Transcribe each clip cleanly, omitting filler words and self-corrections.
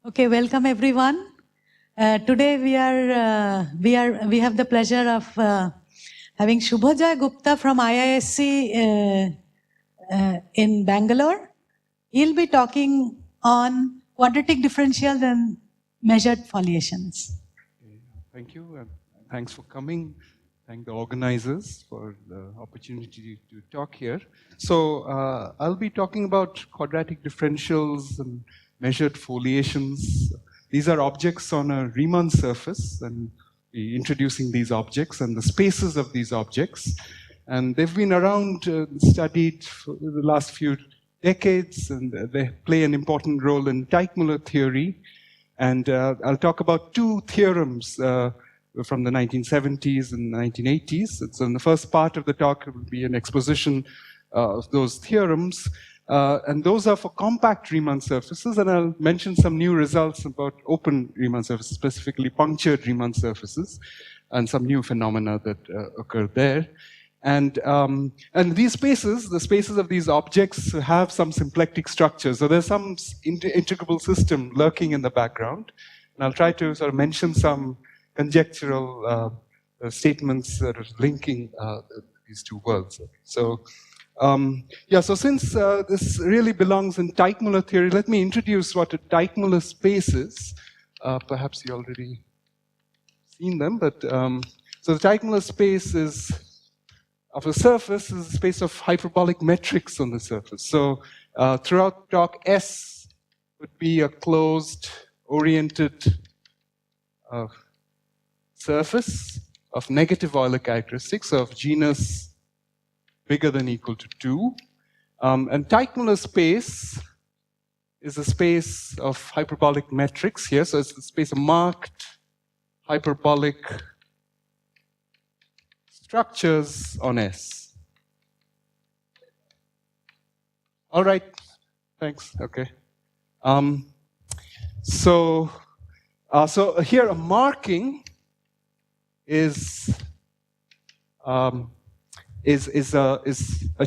Okay, welcome everyone. Today we have the pleasure of having Subhojoy Gupta from IISc in Bangalore. He'll be talking on quadratic differentials and measured foliations. Thank you, and thanks for coming. Thank the organizers for the opportunity to talk here. So I'll be talking about quadratic differentials and measured foliations. These are objects on a Riemann surface, and we're introducing these objects and the spaces of these objects. And they've been around, studied for the last few decades, and they play an important role in Teichmuller theory. And I'll talk about two theorems from the 1970s and 1980s. So in the first part of the talk, it will be an exposition of those theorems. And those are for compact Riemann surfaces, and I'll mention some new results about open Riemann surfaces, specifically punctured Riemann surfaces, and some new phenomena that occur there. And these spaces, the spaces of these objects, have some symplectic structure. So there's some integrable system lurking in the background. And I'll try to sort of mention some conjectural statements that are linking these two worlds. So, so since this really belongs in Teichmuller theory, let me introduce what a Teichmuller space is. Perhaps you already seen them, but so the Teichmuller space of a surface is a space of hyperbolic metrics on the surface. So throughout talk, S would be a closed, oriented surface of negative Euler characteristics of genus bigger than or equal to 2. And Teichmuller space is a space of hyperbolic metrics here. So it's a space of marked hyperbolic structures on S. All right, thanks, okay. So here a marking is a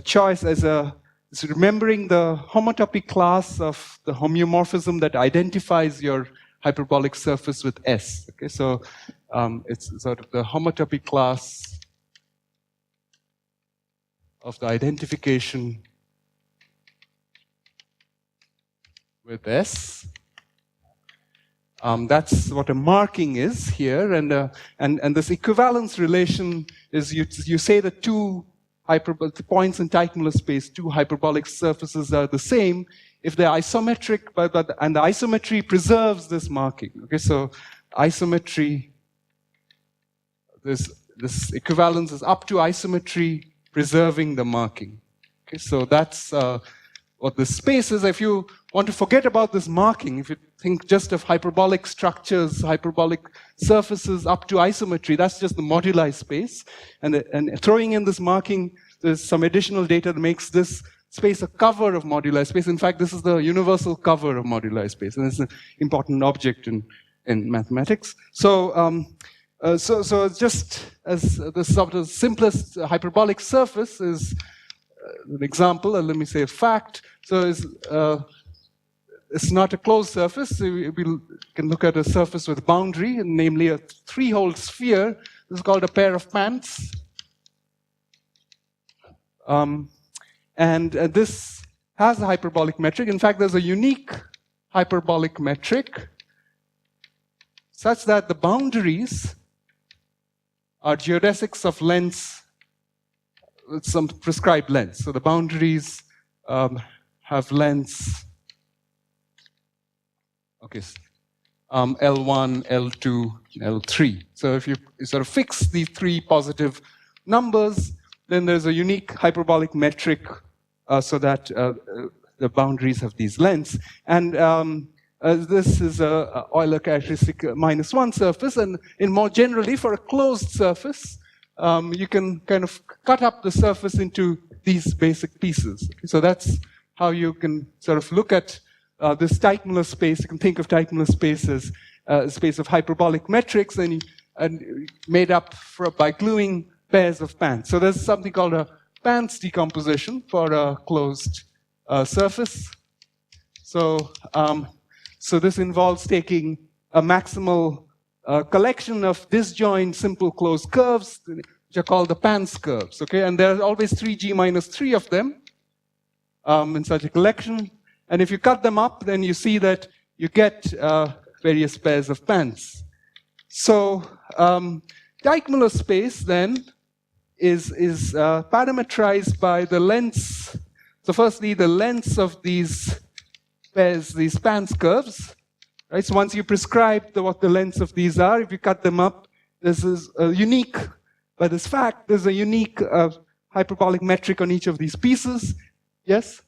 choice is remembering the homotopy class of the homeomorphism that identifies your hyperbolic surface with S. Okay, so it's sort of the homotopy class of the identification with S. That's what a marking is here, and this equivalence relation is you say that two points in Teichmuller space, two hyperbolic surfaces are the same if they're isometric, and the isometry preserves this marking. Okay, so isometry, this equivalence is up to isometry preserving the marking. Okay, so that's what the space is. If you want to forget about this marking, if you think just of hyperbolic structures, hyperbolic surfaces up to isometry, that's just the moduli space. And throwing in this marking, there's some additional data that makes this space a cover of moduli space. In fact, this is the universal cover of moduli space, and it's an important object in mathematics. So just as the sort of simplest hyperbolic surface is an example, and let me say a fact. So it's not a closed surface. So we can look at a surface with boundary, and namely a three-hole sphere. This is called a pair of pants. And this has a hyperbolic metric. In fact, there's a unique hyperbolic metric such that the boundaries are geodesics of lengths with some prescribed lengths. So the boundaries have lengths, okay, L1, L2, L3. So if you sort of fix these three positive numbers, then there's a unique hyperbolic metric so that the boundaries have these lengths. And this is a Euler characteristic -1 surface, and more generally, for a closed surface, you can kind of cut up the surface into these basic pieces. So that's how you can sort of look at this Teichmuller space. You can think of Teichmuller space as a space of hyperbolic metrics and made up by gluing pairs of pants. So there's something called a pants decomposition for a closed surface. So So this involves taking a maximal collection of disjoint simple closed curves, which are called the Pans curves, okay? And there are always 3g minus 3 of them in such a collection. And if you cut them up, then you see that you get various pairs of Pans. So Teichmuller space then is parametrized by the lengths. So firstly, the lengths of these pairs, these Pans curves. Right? So once you prescribe what the lengths of these are, if you cut them up, this is a unique, by this fact, there's a unique hyperbolic metric on each of these pieces. Yes?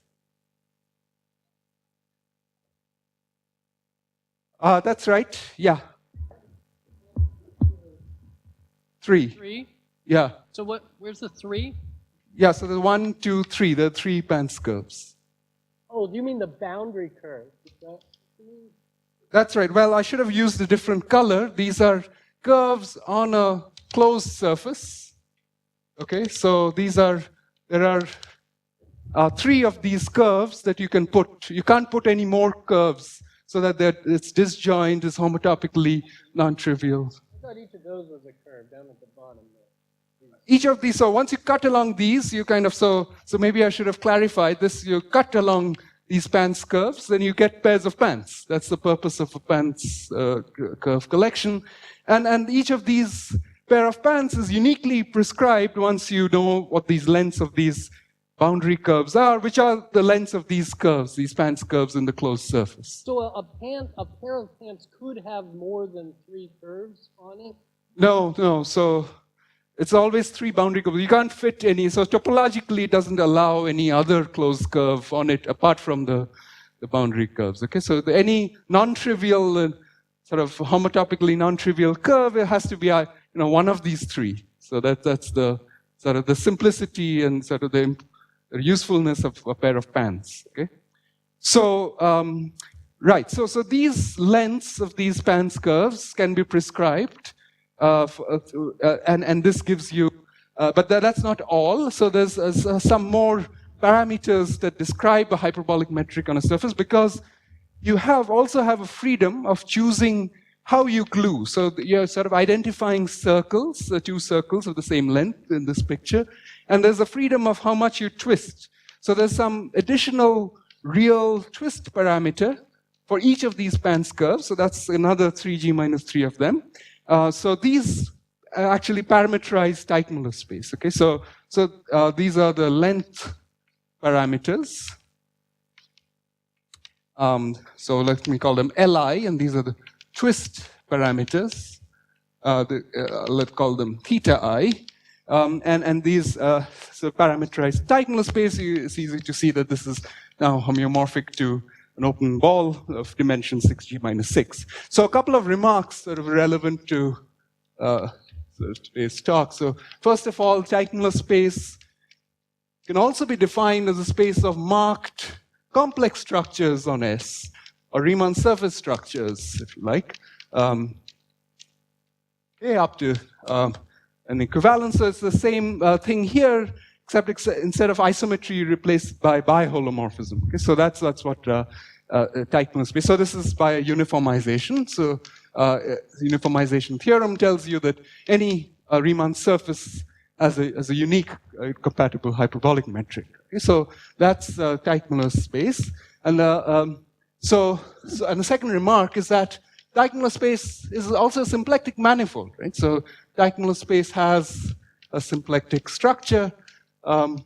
That's right, yeah. 3. 3? Yeah. So where's the 3? Yeah, so the 1, 2, 3, the 3 Pans curves. Oh, do you mean the boundary curve? That's right. Well, I should have used a different color. These are curves on a closed surface. Okay, so there are 3 of these curves that you can put. You can't put any more curves so that its disjoint is homotopically non-trivial. I thought each of those was a curve down at the bottom there. Each of these, so once you cut along these, you kind of, so maybe I should have clarified this, you cut along these Pans curves, then you get pairs of Pans. That's the purpose of a Pans curve collection. And each of these pair of Pans is uniquely prescribed once you know what these lengths of these boundary curves are, which are the lengths of these curves, these Pans curves in the closed surface. So a pair of Pans could have more than 3 curves on it? No, so it's always 3 boundary curves. You can't fit any, so topologically it doesn't allow any other closed curve on it apart from the boundary curves. Okay, so any non-trivial, sort of homotopically non-trivial curve, it has to be one of these 3. So that's the sort of the simplicity and sort of the usefulness of a pair of Pans. Okay, so right, so these lengths of these Pans curves can be prescribed. And this gives you, but that's not all. So there's some more parameters that describe a hyperbolic metric on a surface, because you also have a freedom of choosing how you glue. So you're sort of identifying circles, 2 circles of the same length in this picture, and there's a freedom of how much you twist. So there's some additional real twist parameter for each of these Pans curves. So that's another 3g minus 3 of them. So these actually parameterize Teichmuller space. Okay, so these are the length parameters. So let me call them Li, and these are the twist parameters. Let's call them theta I. And these so parameterize Teichmuller space. It's easy to see that this is now homeomorphic to an open ball of dimension 6g minus 6. So a couple of remarks sort of relevant to today's talk. So first of all, Teichmuller space can also be defined as a space of marked complex structures on S, or Riemann surface structures, if you like. Okay, up to an equivalence. So it's the same thing here, except instead of isometry, replaced by biholomorphism. Okay, so that's what Teichmuller space. So this is by uniformization. So uniformization theorem tells you that any Riemann surface has a unique compatible hyperbolic metric. Okay, so that's Teichmuller space. And and the second remark is that Teichmuller space is also a symplectic manifold, right? So Teichmuller space has a symplectic structure. And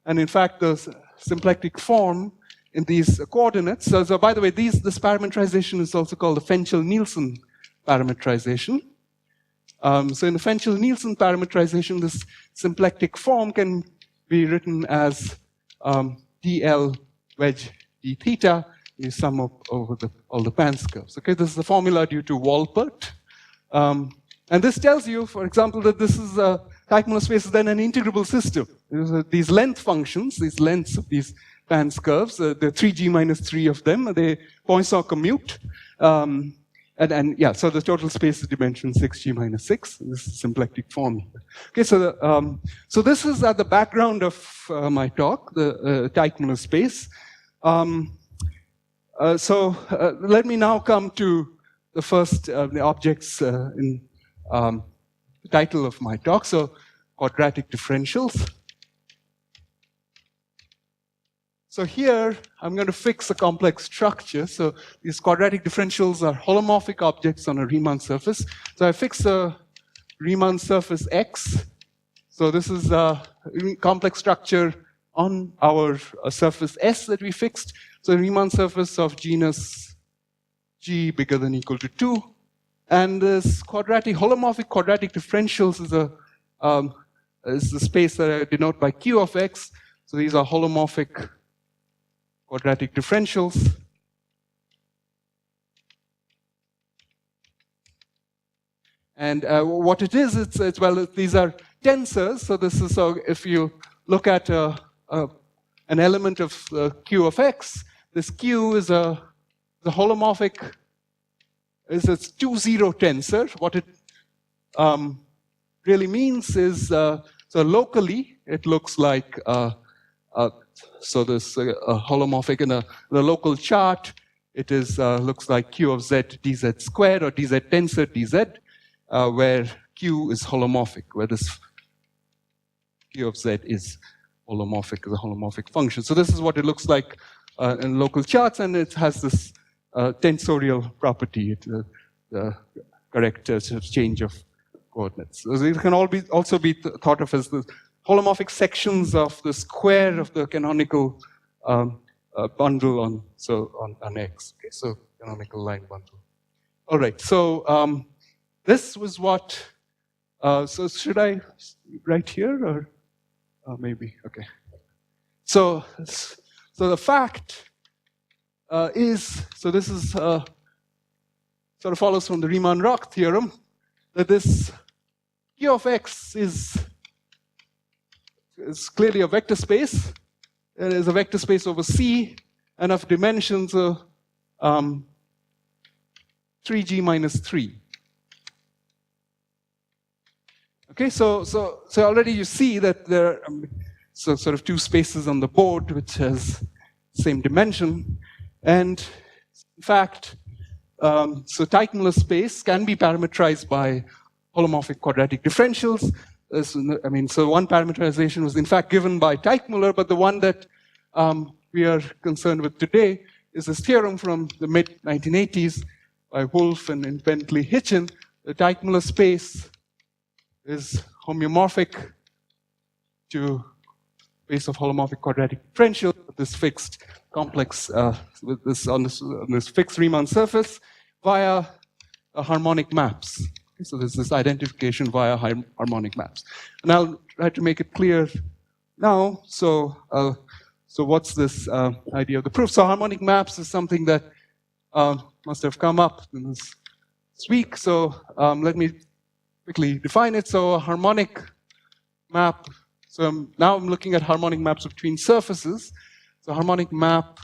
in fact, the symplectic form in these coordinates. So by the way, this parametrization is also called the Fenchel-Nielsen parametrization. So in the Fenchel-Nielsen parametrization, this symplectic form can be written as dl wedge d theta is sum up over all the Pans curves. Okay, this is the formula due to Wolpert. And this tells you, for example, that this is Teichmuller space is then an integrable system. These length functions, these lengths of these Pans curves, the 3g minus 3 of them, they Poisson commute. And yeah, so the total space is dimension 6g minus 6. This is symplectic form. Okay, so this is at the background of my talk, the Teichmuller space. let me now come to the first the objects in the title of my talk. So, quadratic differentials. So here, I'm going to fix a complex structure. So these quadratic differentials are holomorphic objects on a Riemann surface. So I fix a Riemann surface X. So this is a complex structure on our surface S that we fixed. So Riemann surface of genus G bigger than or equal to 2. And this holomorphic quadratic differentials is the space that I denote by Q of X. So these are holomorphic quadratic differentials. And what it is, these are tensors. So this is, if you look at an element of Q of X, this Q is the holomorphic, is a 2-0 tensor. What it really means is, so locally, it looks like, so this holomorphic in the local chart, it is looks like Q of Z dz squared or dz tensor dz, where Q is holomorphic, where this Q of Z is holomorphic, is a holomorphic function. So this is what it looks like in local charts, and it has this tensorial property, the correct change of coordinates. So it can also be thought of as the holomorphic sections of the square of the canonical bundle on X. Okay, so canonical line bundle. All right. So this was what. So should I write here or maybe? Okay. So the fact is, so this is sort of follows from the Riemann-Roch theorem that this Q of X is clearly a vector space. It is a vector space over C and of dimensions 3G minus 3. Okay, so already you see that there are sort of two spaces on the board which has same dimension, and in fact, so Teichmüller space can be parametrized by holomorphic quadratic differentials. So one parameterization was in fact given by Teichmüller, but the one that we are concerned with today is this theorem from the mid-1980s by Wolf and Bentley Hitchin. The Teichmüller space is homeomorphic to space of holomorphic quadratic differential with this fixed complex with this on this fixed Riemann surface via harmonic maps. Okay, so there's this identification via harmonic maps. And I'll try to make it clear now. So what's this idea of the proof? So harmonic maps is something that must have come up in this week. So let me quickly define it. So a harmonic map. So now I'm looking at harmonic maps between surfaces. So harmonic map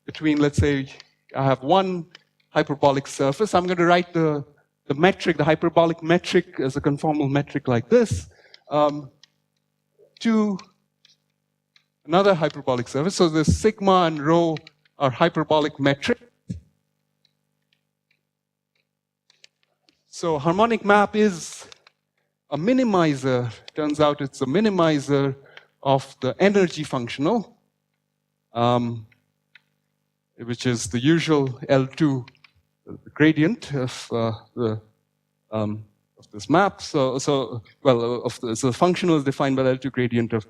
between, let's say, I have one hyperbolic surface. I'm going to write the metric, the hyperbolic metric as a conformal metric like this, to another hyperbolic surface. So the sigma and rho are hyperbolic metric. So harmonic map is a minimizer. Turns out it's a minimizer of the energy functional, which is the usual L2 gradient of this map. So the functional is defined by the L2 gradient of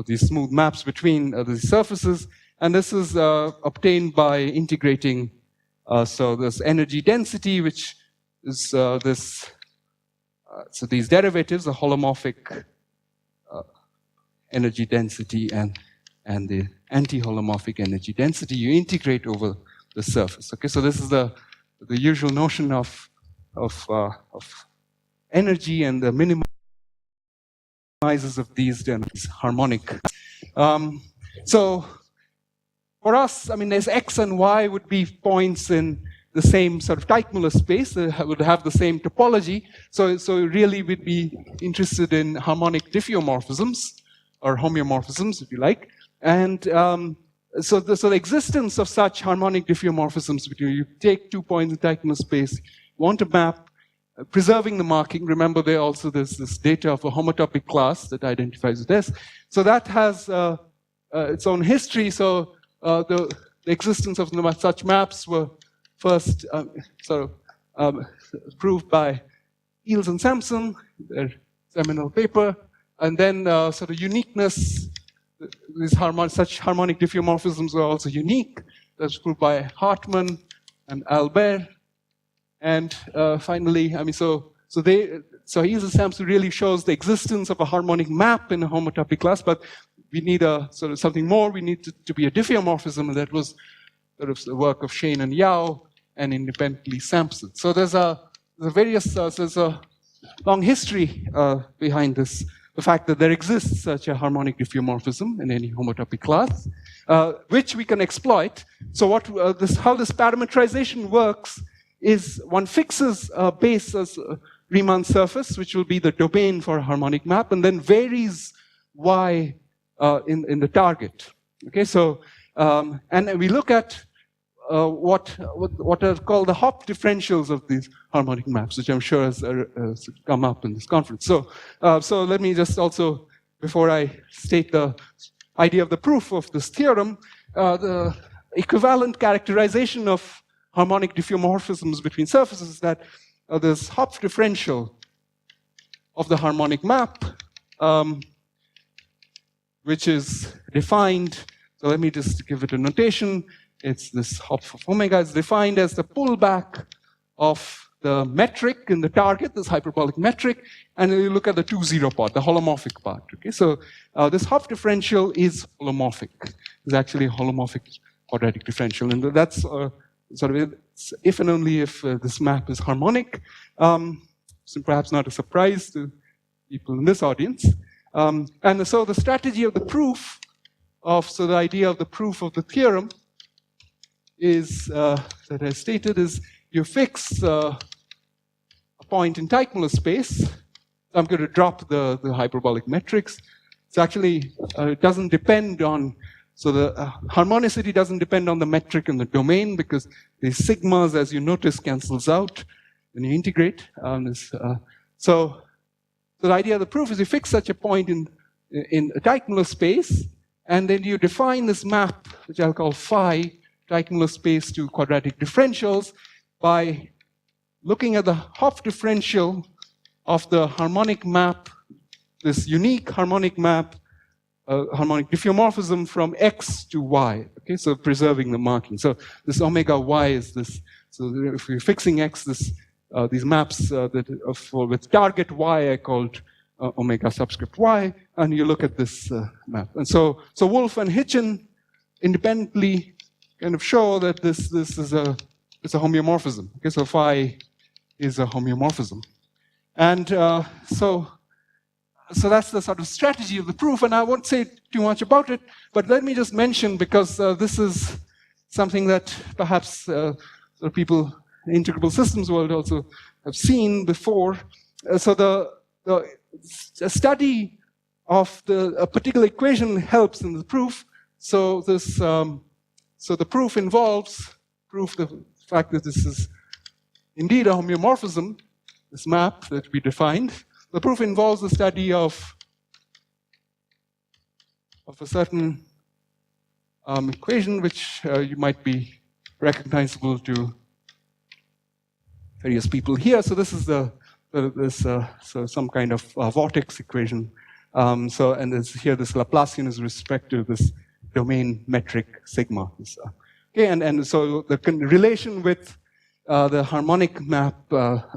these smooth maps between these surfaces, and this is obtained by integrating. So this energy density, which is so these derivatives, the holomorphic energy density and the anti-holomorphic energy density, you integrate over the surface. Okay, so this is the usual notion of energy, and the minimizers of these densities, harmonic. So for us, there's X and Y would be points in the same sort of Teichmüller space, would have the same topology. So really we'd be interested in harmonic diffeomorphisms, or homeomorphisms, if you like. And so the existence of such harmonic diffeomorphisms between you take 2 points in diagonal space, want to map, preserving the marking. Remember, there's this data of a homotopy class that identifies this. So that has its own history. So the existence of such maps were first proved by Eells and Sampson, their seminal paper, and then sort of uniqueness. Such harmonic diffeomorphisms are also unique. That's proved by Hartmann and Albert. And finally, I mean, so Eells and Sampson really shows the existence of a harmonic map in a homotopy class, but we need a sort of something more. We need to be a diffeomorphism, and that was sort of the work of Schoen and Yao and independently Sampson. So there's a long history behind this. The fact that there exists such a harmonic diffeomorphism in any homotopy class, which we can exploit. So how this parametrization works is one fixes a base as a Riemann surface, which will be the domain for a harmonic map, and then varies y in the target. Okay, so and we look at what are called the Hopf differentials of these harmonic maps, which I'm sure has come up in this conference. So let me just also, before I state the idea of the proof of this theorem, the equivalent characterization of harmonic diffeomorphisms between surfaces is that this Hopf differential of the harmonic map, which is defined, so let me just give it a notation. It's this Hopf of omega is defined as the pullback of the metric in the target, this hyperbolic metric, and you look at the 2-0 part, the holomorphic part. Okay, so this Hopf differential is holomorphic. It's actually a holomorphic quadratic differential, and that's sort of if and only if this map is harmonic. So perhaps not a surprise to people in this audience. And so the strategy of the proof so the idea of the proof of the theorem is, that I stated, is you fix a point in Teichmuller space. I'm going to drop the hyperbolic metrics. It's actually, it doesn't depend on, so the harmonicity doesn't depend on the metric and the domain, because the sigmas, as you notice, cancels out when you integrate. So the idea of the proof is you fix such a point in a Teichmuller space, and then you define this map, which I'll call phi, Teichmuller space to quadratic differentials, by looking at the Hopf differential of the harmonic map, this unique harmonic map, harmonic diffeomorphism from x to y. Okay, so preserving the marking. So this omega y is this. So if we're fixing x, these maps with target y are called omega subscript y, and you look at this map. And so Wolf and Hitchen independently kind of show that this is a homeomorphism. Okay, so phi is a homeomorphism, and so that's the sort of strategy of the proof. And I won't say too much about it, but let me just mention, because this is something that perhaps people in integrable systems world also have seen before. So the study of a particular equation helps in the proof. So this so the proof involves the fact that this is indeed a homeomorphism, this map that we defined. The proof involves the study of a certain equation, which you might be recognizable to various people here. So this is so some kind of vortex equation. And here this Laplacian is with respect to this domain metric sigma. Okay, and so the relation with the harmonic map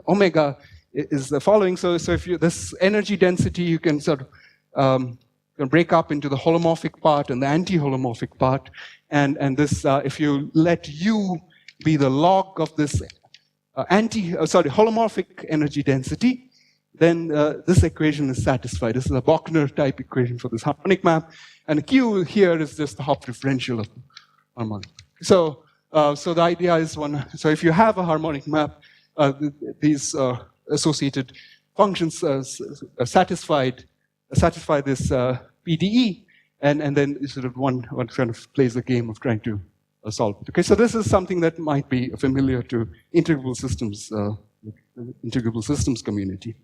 omega is the following. So if this energy density, you can sort of can break up into the holomorphic part and the anti-holomorphic part, and this if you let u be the log of this holomorphic energy density, then this equation is satisfied. This is a Bochner type equation for this harmonic map, and Q here is just the Hopf differential of the harmonic. So the idea is so if you have a harmonic map, these associated functions satisfy this PDE, and then sort of one kind of plays a game of trying to solve it. Okay, so this is something that might be familiar to integrable systems, integrable systems community.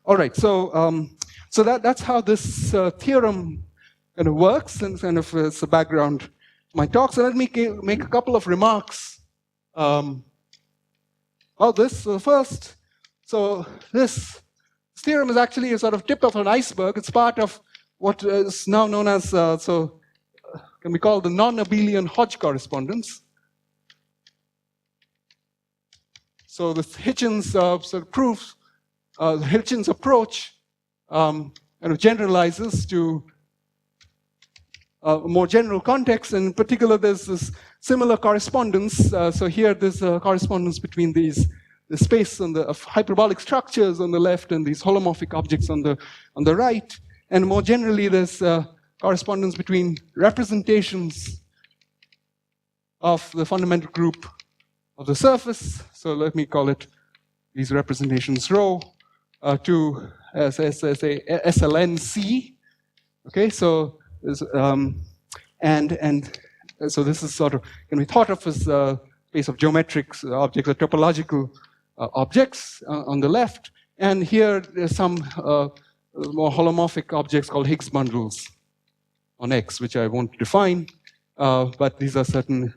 All right, so that's how this theorem kind of works, and kind of it's the background to my talk. So let me make a couple of remarks about this. First, so this theorem is actually a sort of tip of an iceberg. It's part of what is now known as, can be called the non-abelian Hodge correspondence. So the Hitchens sort of proof, the Hitchens approach kind of generalizes to a more general context. In particular, there's this similar correspondence. So here there's a correspondence between the space of hyperbolic structures on the left and these holomorphic objects on the right. And more generally, there's correspondence between representations of the fundamental group of the surface. So let me call it these representations rho to as a SLNC. Okay, so so this is sort of can be thought of as a space of geometric objects or topological objects on the left, and here there's some more holomorphic objects called Higgs bundles on X, which I won't define, but these are certain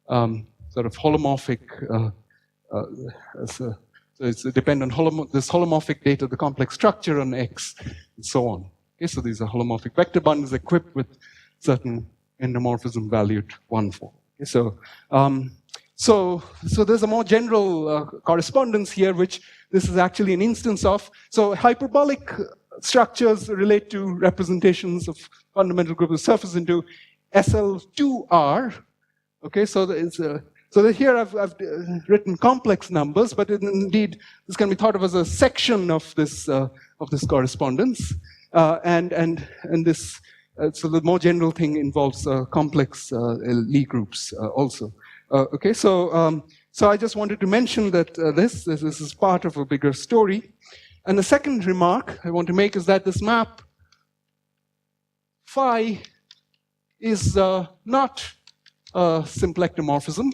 sort of holomorphic, so it's depend on this holomorphic data, the complex structure on X, and so on. Okay, so these are holomorphic vector bundles equipped with certain endomorphism valued 1 form. Okay, so there's a more general correspondence here, which this is actually an instance of. So hyperbolic structures relate to representations of fundamental group of the surface into SL2R. Okay, so here I've written complex numbers, but indeed this can be thought of as a section of this correspondence, and this. So the more general thing involves complex Lie groups also. Okay, so I just wanted to mention that this is part of a bigger story. And the second remark I want to make is that this map phi is not a symplectomorphism.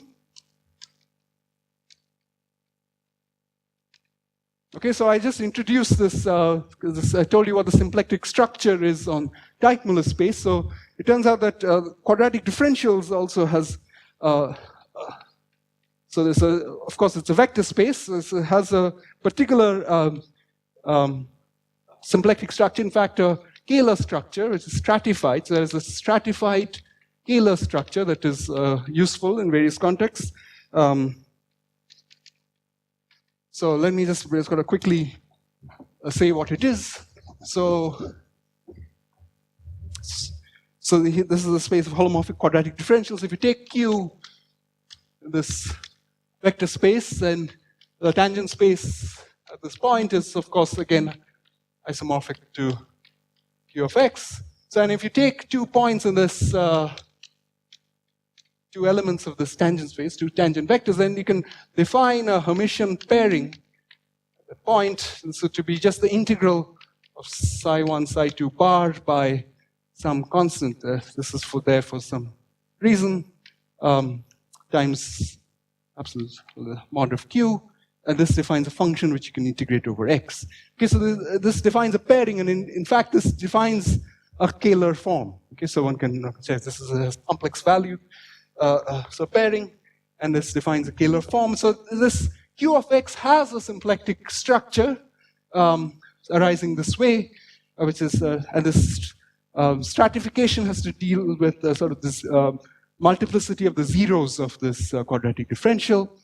Okay, so I just introduced this, I told you what the symplectic structure is on Teichmüller space. So it turns out that quadratic differentials also has, so there's of course it's a vector space, so it has a particular symplectic structure, in fact a scalar structure, which is stratified. So there's a stratified scalar structure that is useful in various contexts. So let me just sort of quickly say what it is. So this is a space of holomorphic quadratic differentials. If you take Q, this vector space, then the tangent space at this point is, of course, again, isomorphic to Q of X. So, and if you take 2 points in this, 2 elements of this tangent space, 2 tangent vectors, then you can define a Hermitian pairing at the point, so to be just the integral of psi1, psi2 bar by some constant. This is there for some reason, times absolute mod of Q. And this defines a function which you can integrate over X. Okay, so this defines a pairing, and in fact, this defines a scalar form. Okay, so one can say this is a complex value, so pairing, and this defines a scalar form. So this Q of X has a symplectic structure arising this way, which is, and this stratification has to deal with sort of this multiplicity of the zeros of this quadratic differential.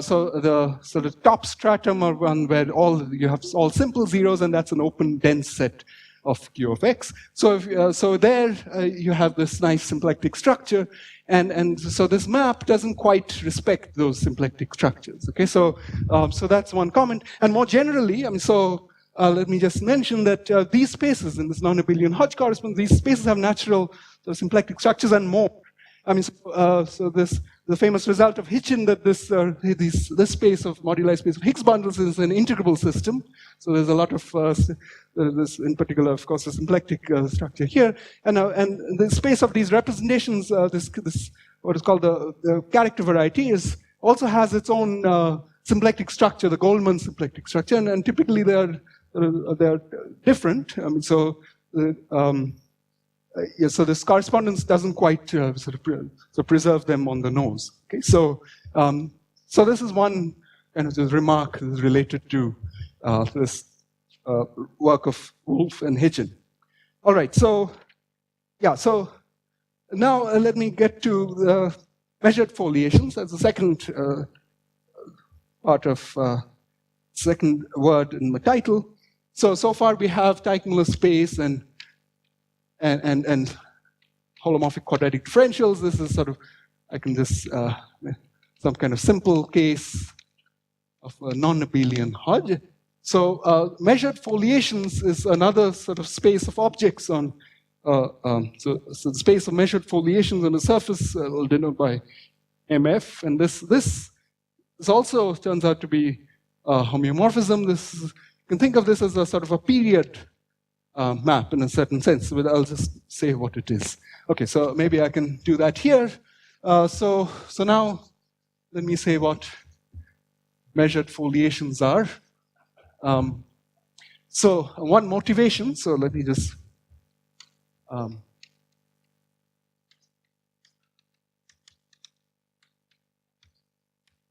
So the top stratum are one where you have all simple zeros, and that's an open dense set of Q of X. So so there you have this nice symplectic structure, and so this map doesn't quite respect those symplectic structures. Okay, so that's one comment. And more generally, I mean, let me just mention that these spaces in this non-abelian Hodge correspondence, these spaces have natural symplectic structures and more. I mean, so this the famous result of Hitchin that this space of moduli space of Higgs bundles is an integrable system. So there's a lot of this, in particular, of course, the symplectic structure here, and the space of these representations, this what is called the character variety, also has its own symplectic structure, the Goldman symplectic structure, and typically they are different. So this correspondence doesn't quite sort of preserve them on the nose. Okay, so this is one kind of remark that is related to this work of Wolf and Hitchin. All right, so now let me get to the measured foliations. That's the second part of second word in the title. So far we have Teichmüller space and holomorphic quadratic differentials. This is sort of, I can just, some kind of simple case of a non-abelian Hodge. So measured foliations is another sort of space of objects on, so the space of measured foliations on the surface denoted by MF. And this also turns out to be homeomorphism. You can think of this as a sort of a period map in a certain sense, but I'll just say what it is. Okay, so maybe I can do that here. So now let me say what measured foliations are. So one motivation, so let me just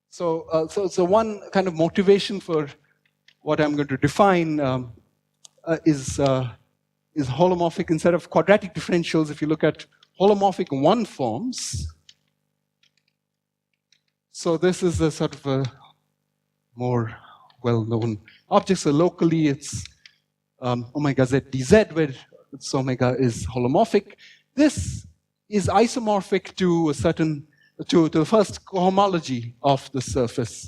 so one kind of motivation for what I'm going to define is holomorphic instead of quadratic differentials. If you look at holomorphic one forms, so this is a sort of a more well-known object. So locally, it's omega z dz, where its omega is holomorphic. This is isomorphic to a certain to the first cohomology of the surface.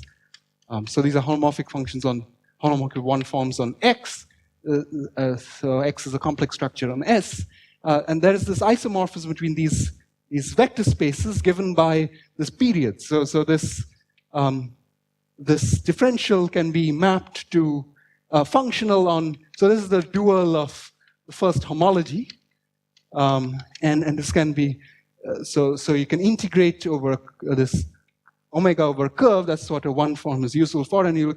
So these are holomorphic functions on holomorphic one forms on X. So X is a complex structure on S. And there is this isomorphism between these vector spaces given by this period. So this differential can be mapped to functional on, so this is the dual of the first homology. And this can be, so you can integrate over this omega over a curve. That's what a one form is useful for. And you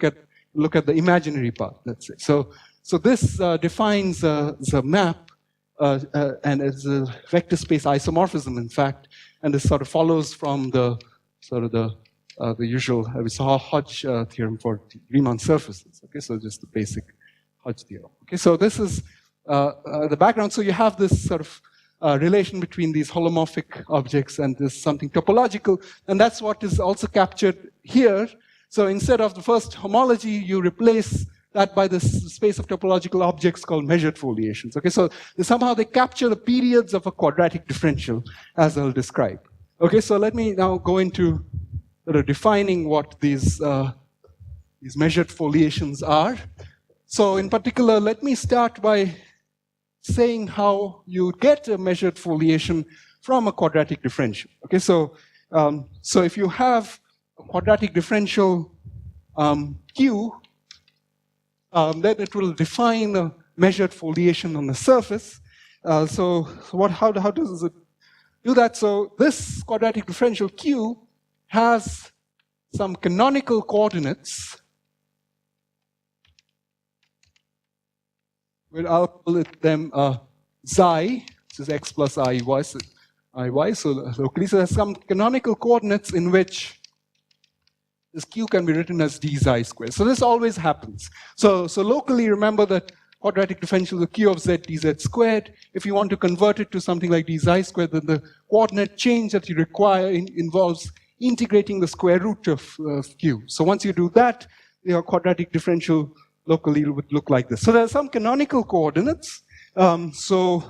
look at the imaginary part, let's say. So this defines the map, and it's a vector space isomorphism, in fact, and this sort of follows from the usual Hodge theorem for Riemann surfaces. Okay, so just the basic Hodge theorem. Okay, so this is the background. So you have this sort of relation between these holomorphic objects and this something topological, and that's what is also captured here. So instead of the first homology, you replace that by this space of topological objects called measured foliations. Okay, so somehow they capture the periods of a quadratic differential, as I'll describe. Okay, so let me now go into defining what these measured foliations are. So in particular, let me start by saying how you get a measured foliation from a quadratic differential. Okay, so if you have a quadratic differential Q, then it will define a measured foliation on the surface. How does it do that? So this quadratic differential Q has some canonical coordinates. Well, I'll call them xi, which is x plus iy, so locally. So there's some canonical coordinates in which this Q can be written as d xi squared. So this always happens. So locally, remember that quadratic differential is the Q of z dz squared. If you want to convert it to something like d xi squared, then the coordinate change that you require involves integrating the square root of Q. So once you do that, your quadratic differential locally would look like this. So there are some canonical coordinates. So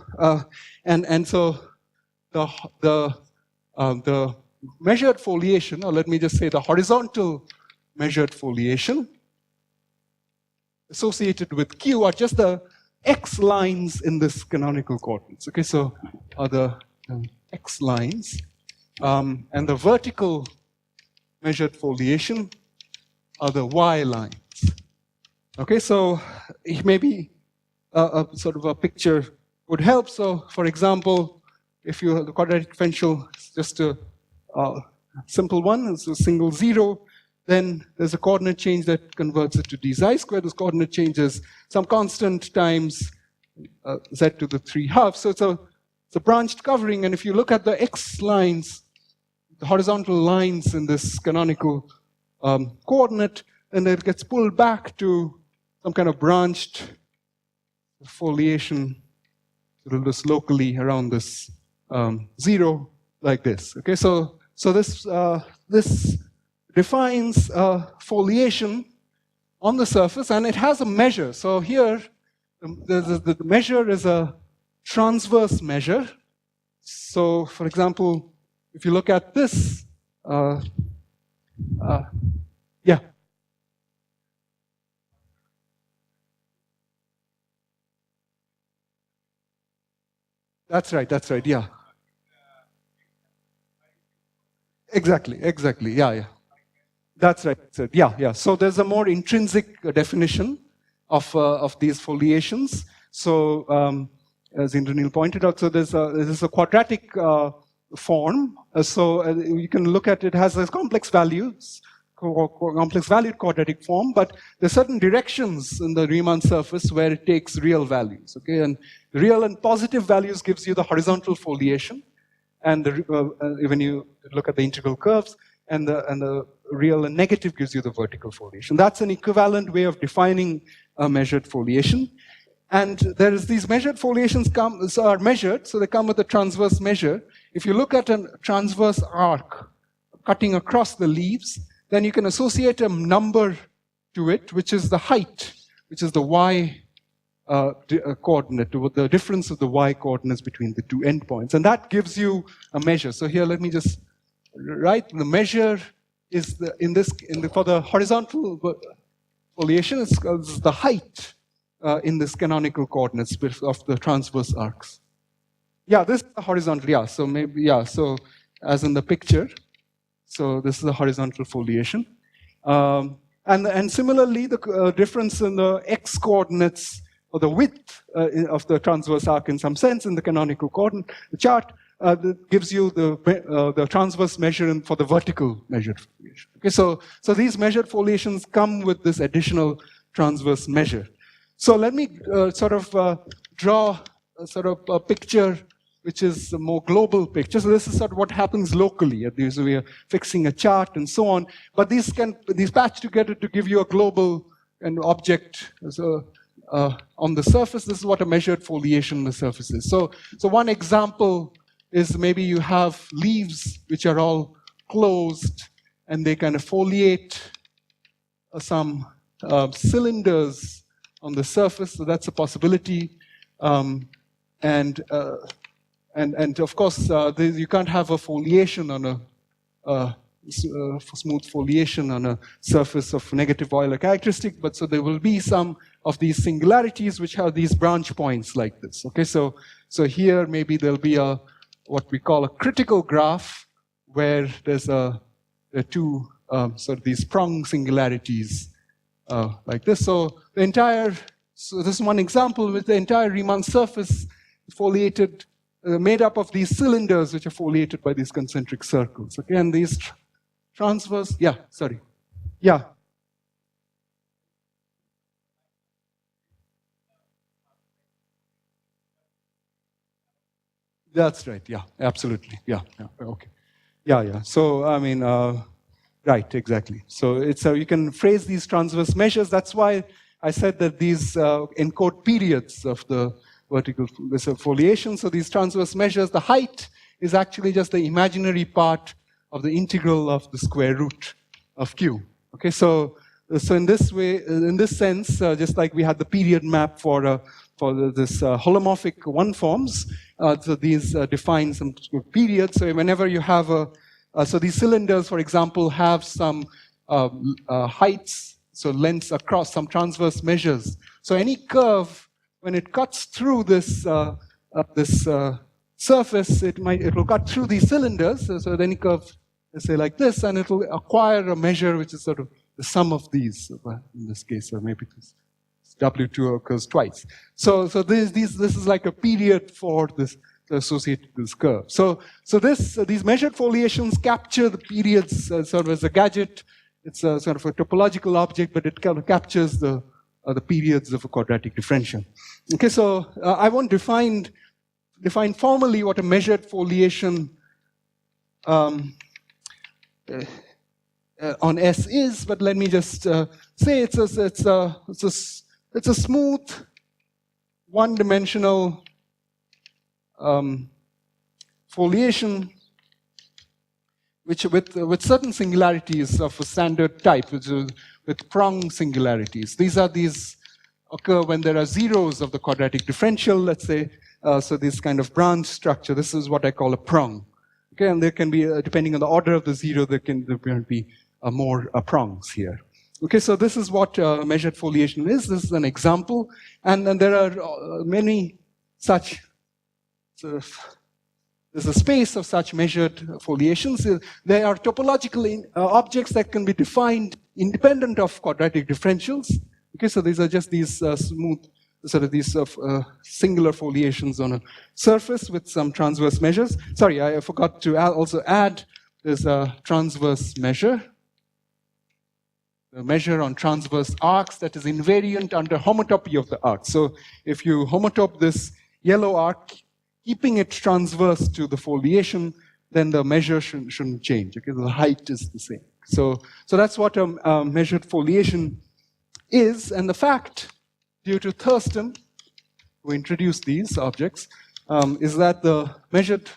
the measured foliation, or let me just say the horizontal measured foliation associated with Q are just the x lines in this canonical coordinates. Okay, so are the x lines And the vertical measured foliation are the y lines. Okay, so maybe a sort of a picture would help. So, for example, if you have the quadratic differential is just a simple one, it's a single zero, then there's a coordinate change that converts it to d xi squared. This coordinate change is some constant times z to the 3/2. So it's a branched covering, and if you look at the x lines, the horizontal lines in this canonical coordinate, and it gets pulled back to some kind of branched foliation just locally around this zero, like this. Okay, so this defines foliation on the surface, and it has a measure. So here, the measure is a transverse measure. So, for example, if you look at this, yeah. That's right, yeah. Exactly, yeah. That's right, yeah. So there's a more intrinsic definition of these foliations. So, as Indranil pointed out, so there's a quadratic form. So you can look at it has a complex valued quadratic form, but there's certain directions in the Riemann surface where it takes real values. Okay, and real and positive values gives you the horizontal foliation, and when you look at the integral curves, and the real and negative gives you the vertical foliation. That's an equivalent way of defining a measured foliation. And there is these measured foliations are measured, so they come with a transverse measure. If you look at a transverse arc cutting across the leaves, then you can associate a number to it, which is the height, which is the y coordinate, the difference of the y coordinates between the two endpoints. And that gives you a measure. So here, let me just write the measure is for the horizontal foliation, it's the height in this canonical coordinates of the transverse arcs. Yeah, this is the horizontal, yeah. So maybe, yeah, so as in the picture, so this is the horizontal foliation. And similarly, the difference in the x coordinates, or the width of the transverse arc in some sense in the canonical coordinate, the chart gives you the transverse measure for the vertical measured foliation. Okay, so these measured foliations come with this additional transverse measure. So let me draw a picture which is a more global picture. So this is sort of what happens locally. So we are fixing a chart and so on. But these patch together to give you a global object. So on the surface, this is what a measured foliation on the surface is. So one example is maybe you have leaves which are all closed, and they kind of foliate some cylinders on the surface. So that's a possibility. And of course, you can't have a foliation on a smooth foliation on a surface of negative Euler characteristic, but so there will be some of these singularities which have these branch points like this. Okay, so here maybe there'll be what we call a critical graph, where there's two sort of these prong singularities like this. So this is one example with the entire Riemann surface foliated, made up of these cylinders which are foliated by these concentric circles. Okay, and these transverse, yeah. That's right, yeah, absolutely, yeah, okay. Yeah, so, I mean, right, exactly. So it's you can phrase these transverse measures. That's why I said that these encode periods of the vertical foliation. So these transverse measures, the height is actually just the imaginary part of the integral of the square root of q. Okay, so in this way, in this sense, just like we had the period map for this holomorphic one forms, so these define some periods. So whenever you have so these cylinders, for example, have some heights, so lengths across some transverse measures. So any curve, when it cuts through this surface, it will cut through these cylinders. So any curve, let's say like this, and it will acquire a measure which is sort of the sum of these. In this case, or maybe this W2 occurs twice. So this is like a period for this to associate this curve. So these measured foliations capture the periods sort of as a gadget. It's a sort of a topological object, but it kind of captures the periods of a quadratic differential. Okay, so I won't define formally what a measured foliation on S is, but let me just say it's a smooth, one-dimensional foliation, which with certain singularities of a standard type, which is with prong singularities. These occur when there are zeros of the quadratic differential, let's say. So this kind of branch structure, this is what I call a prong. Okay, and there can be, depending on the order of the zero, there can be more prongs here. Okay, so this is what measured foliation is. This is an example, and there are many such sort of. There's a space of such measured foliations. They are topological objects that can be defined independent of quadratic differentials. Okay, so these are just these smooth, sort of these singular foliations on a surface with some transverse measures. Sorry, I forgot to also add there's a transverse measure. The measure on transverse arcs that is invariant under homotopy of the arc. So if you homotope this yellow arc, keeping it transverse to the foliation, then the measure shouldn't change, because the height is the same. So that's what a measured foliation is, and the fact, due to Thurston, who introduced these objects, is that the measured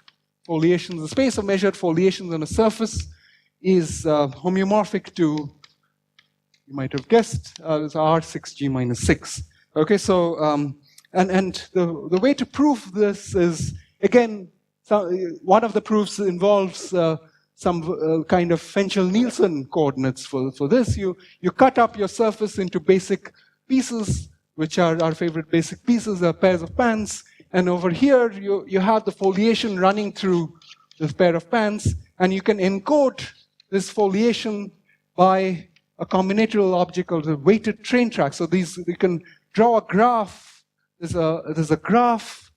foliations, the space of measured foliations on a surface is homeomorphic to, you might have guessed, it's R6G minus 6. Okay, so and the way to prove this is, again, one of the proofs involves some kind of Fenchel-Nielsen coordinates for this. You cut up your surface into basic pieces, which are our favorite basic pieces, are pairs of pans. And over here, you have the foliation running through this pair of pans, and you can encode this foliation by a combinatorial object called a weighted train track. So you can draw a graph. There's a graph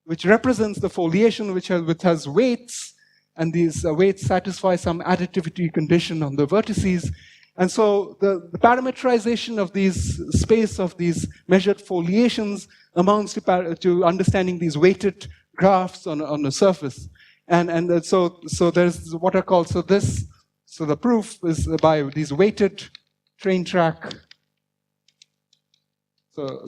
which represents the foliation which has weights, and these weights satisfy some additivity condition on the vertices. And so the parameterization of these space of these measured foliations amounts to understanding these weighted graphs on the surface. And so there's what are called, so the proof is by these weighted train track. So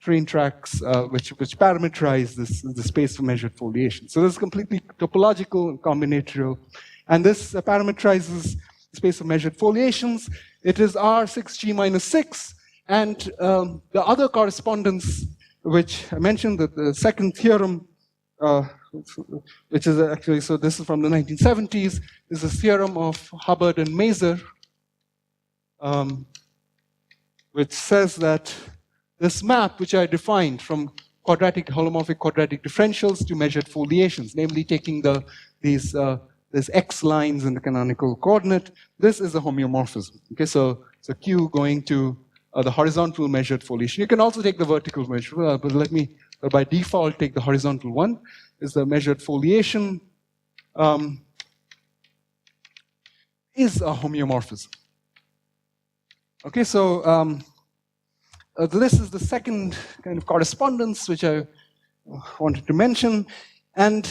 train tracks which parameterize the space for measured foliation. So this is completely topological and combinatorial. And this parameterizes the space of measured foliations. It is R6G minus 6. And the other correspondence, which I mentioned, the second theorem, which is actually, so this is from the 1970s, is a theorem of Hubbard and Masar, which says that this map, which I defined from holomorphic quadratic differentials to measured foliations, namely taking these x lines in the canonical coordinate, this is a homeomorphism. Okay, so Q going to the horizontal measured foliation. You can also take the vertical measure, but let me by default take the horizontal one. Is the measured foliation is a homeomorphism. Okay, so this is the second kind of correspondence which I wanted to mention. And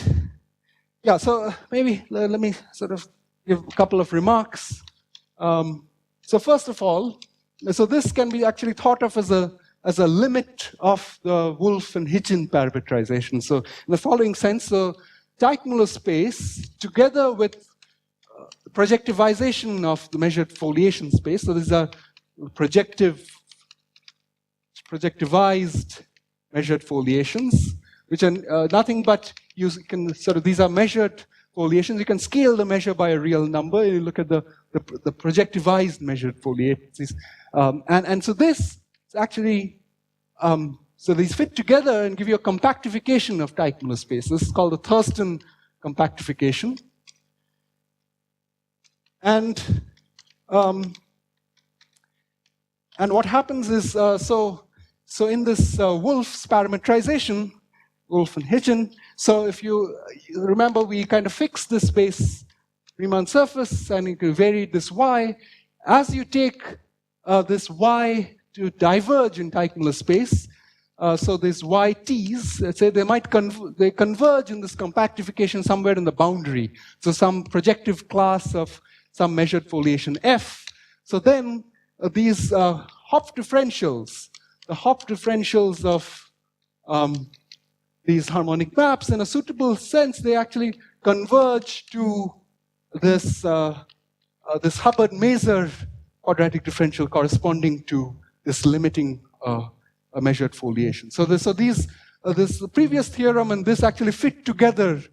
yeah, so maybe let me sort of give a couple of remarks. So first of all, so this can be actually thought of as a limit of the Wolff and Hitchin parameterization. So in the following sense, so Teichmüller space together with projectivization of the measured foliation space, so these are projectivized measured foliations, which are nothing but these are measured foliations. You can scale the measure by a real number. You look at the projectivized measured foliations. And so this is actually So these fit together and give you a compactification of Teichmuller space. This is called the Thurston compactification. And what happens is, so in this Wolff's parametrization, Wolff and Hitchin, so if you remember, we kind of fixed this space Riemann surface, and you can vary this y. As you take this y to diverge in Teichmuller space, so these yt's, let's say they converge in this compactification somewhere in the boundary. So some projective class of some measured foliation f. So then these Hopf differentials, the Hopf differentials of these harmonic maps, in a suitable sense, they actually converge to this this Hubbard-Masar quadratic differential corresponding to this limiting measured foliation. So these this previous theorem and this actually fit together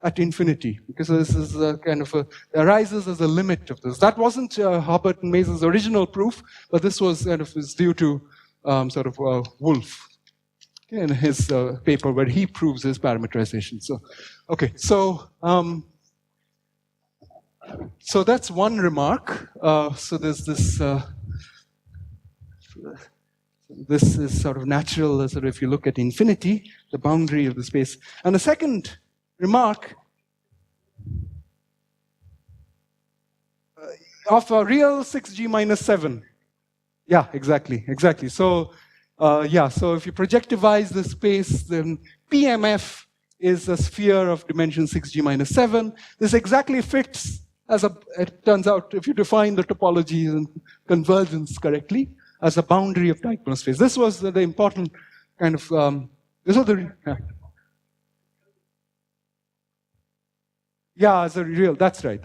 at infinity, because this is kind of arises as a limit of this. That wasn't Hubbard and Masar's original proof, but this was kind of is due to sort of Wolff in his paper where he proves his parametrization. So, okay, so that's one remark. So there's this. This is sort of natural. Sort of if you look at infinity, the boundary of the space, and the second remark of a real 6G minus 7. Yeah, exactly. So, so if you projectivize the space, then PMF is a sphere of dimension 6G minus 7. This exactly fits, it turns out, if you define the topology and convergence correctly, as a boundary of Teichmuller space. This was the important kind of, this was the, yeah, as a real, that's right,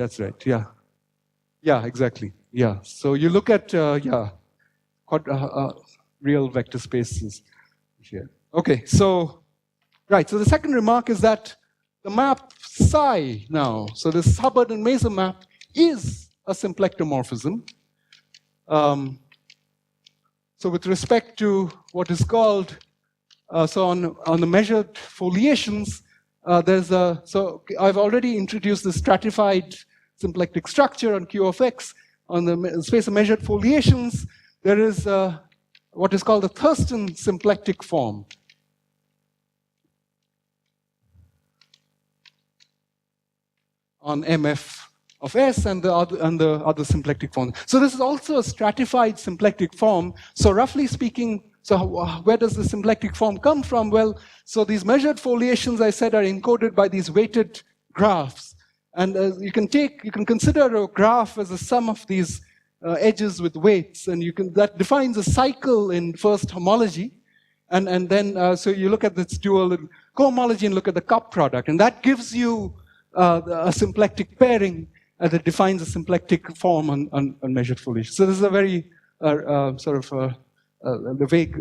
yeah. Yeah, exactly, yeah. So you look at, real vector spaces here. Okay, so, right, so the second remark is that the map psi now, so this Hubbard and Masar map is a symplectomorphism. So with respect to what is called, so on the measured foliations, so I've already introduced the stratified symplectic structure on Q of X. On the space of measured foliations, there is what is called the Thurston symplectic form. On MF of S and the other symplectic form. So this is also a stratified symplectic form. So roughly speaking, so where does the symplectic form come from? Well, so these measured foliations, I said, are encoded by these weighted graphs. And you can consider a graph as a sum of these edges with weights, and that defines a cycle in first homology. And then, so you look at this dual and cohomology and look at the cup product, and that gives you a symplectic pairing that defines a symplectic form on measured foliation. So this is a very sort of vague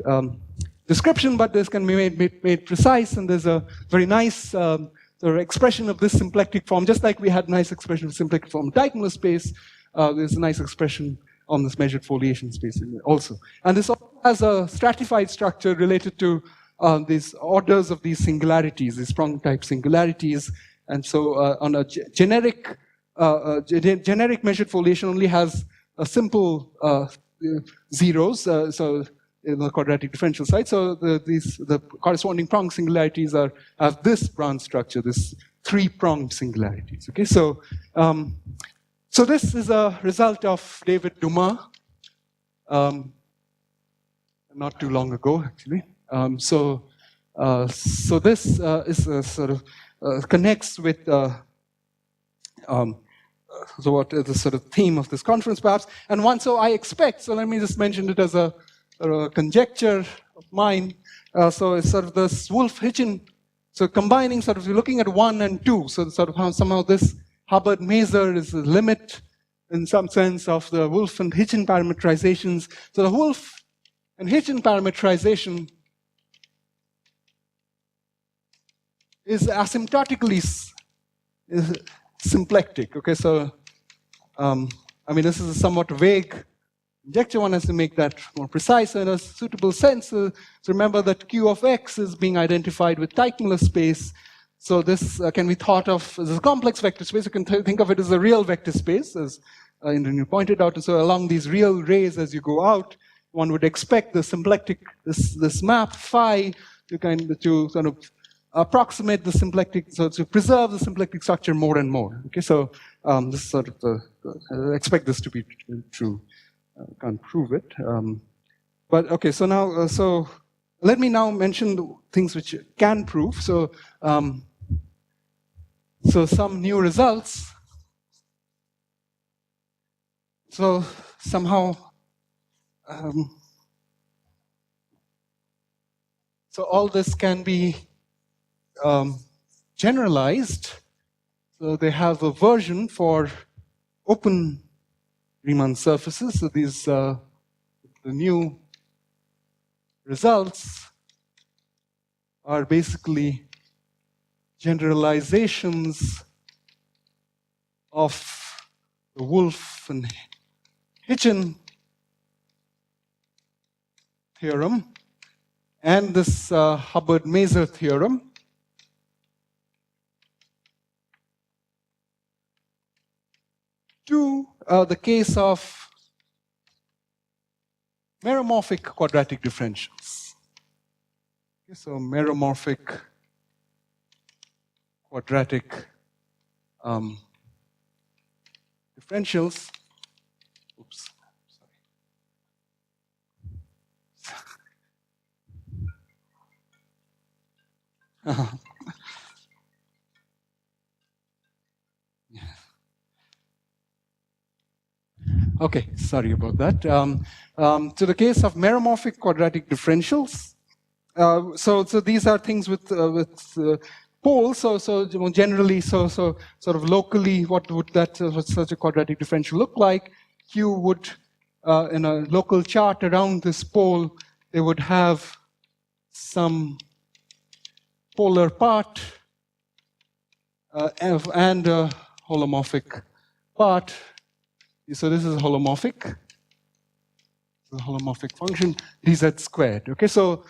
description, but this can be made precise, and there's a very nice sort of expression of this symplectic form, just like we had nice expression of symplectic form in Teichmuller space. There's a nice expression on this measured foliation space also. And this also has a stratified structure related to these orders of these singularities, these prong type singularities. And so on a generic measured foliation only has a simple zeros, so in the quadratic differential side. So the corresponding prong singularities have this branch structure, this three-pronged singularities. Okay, so so this is a result of David Dumas, not too long ago, actually. So this is a sort of connects with so what is the sort of theme of this conference, perhaps. And so I expect. So let me just mention it as a conjecture of mine. So it's sort of this Wolff-Hitchin. So combining, sort of looking at 1 and 2. So sort of how somehow this Hubbard-Masar is the limit, in some sense, of the Wolff and Hitchin parametrizations. So the Wolff and Hitchin parametrization is asymptotically symplectic. Okay, so I mean, this is a somewhat vague conjecture, one has to make that more precise in a suitable sense. So remember that Q of X is being identified with Teichmüller space. So this can be thought of as a complex vector space. You can think of it as a real vector space, as Indra pointed out. And so along these real rays as you go out, one would expect the symplectic, this map phi to sort of approximate the symplectic, so to preserve the symplectic structure more and more. Okay, so this is sort of I expect this to be true. Can't prove it, but okay. So now, so let me now mention the things which can prove. So, so some new results. So somehow, so all this can be generalized. So they have a version for open Riemann surfaces. So these the new results are basically generalizations of the Wolf and Hitchin theorem and this Hubbard-Masar theorem. To the case of meromorphic quadratic differentials. Okay, so meromorphic quadratic differentials. Oops, sorry. Okay, sorry about that. To the case of meromorphic quadratic differentials, so these are things with poles. So generally, so sort of locally, what would that such a quadratic differential look like? Q would in a local chart around this pole, they would have some polar part and a holomorphic part. So this is holomorphic. The holomorphic function dz squared. Okay, so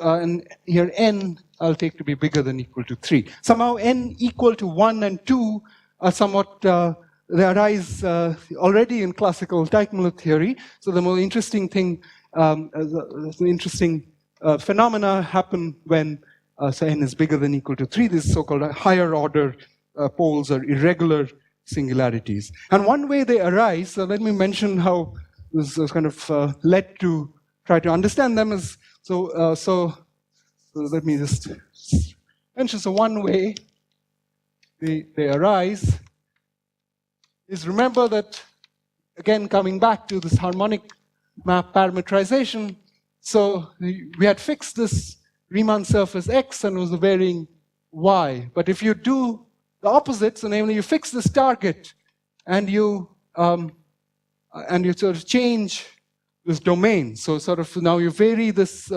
and here n I'll take to be bigger than equal to 3. Somehow n equal to 1 and 2 are somewhat they arise already in classical Teichmüller theory. So the more interesting thing, the interesting phenomena happen when so n is bigger than equal to 3. These so-called higher order poles or irregular singularities. And one way they arise, so let me mention how this is kind of led to try to understand them is, so let me just mention, so one way they arise is, remember that, again coming back to this harmonic map parametrization, so we had fixed this Riemann surface X and was varying Y. But if you do the opposite, so namely you fix this target and you sort of change this domain. So sort of now you vary this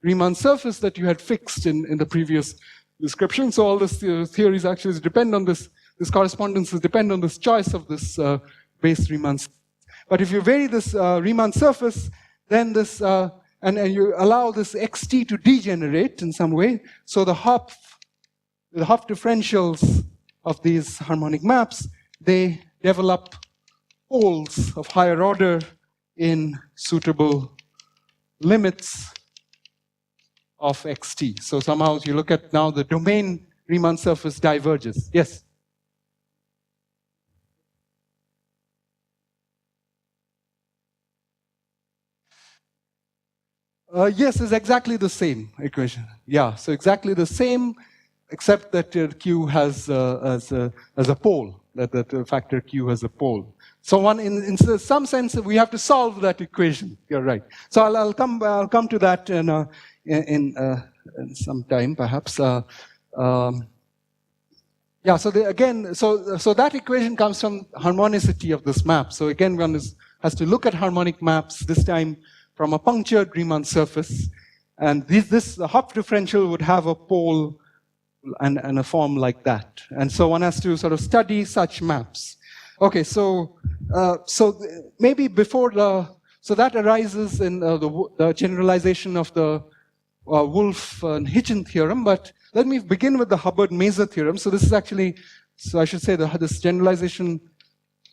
Riemann surface that you had fixed in the previous description. So all this theories actually depend on this correspondences depend on this choice of this base Riemann. But if you vary this Riemann surface, then this and you allow this xt to degenerate in some way. So the Hopf differentials of these harmonic maps, they develop poles of higher order in suitable limits of xt. So somehow you look at now the domain Riemann surface diverges. Yes? Yes, it's exactly the same equation. Yeah, so exactly the same, except that Q has as a pole, that factor Q has a pole. So one, in some sense, we have to solve that equation. You're right. So I'll come to that in some time, perhaps. Yeah. So so that equation comes from harmonicity of this map. So again, one has to look at harmonic maps this time from a punctured Riemann surface, and the Hopf differential would have a pole and a form like that. And so one has to sort of study such maps. Okay, so maybe before So that arises in the generalization of the Wolff and Hitchin theorem. But let me begin with the Hubbard-Masar theorem. So this is actually, so I should say this generalization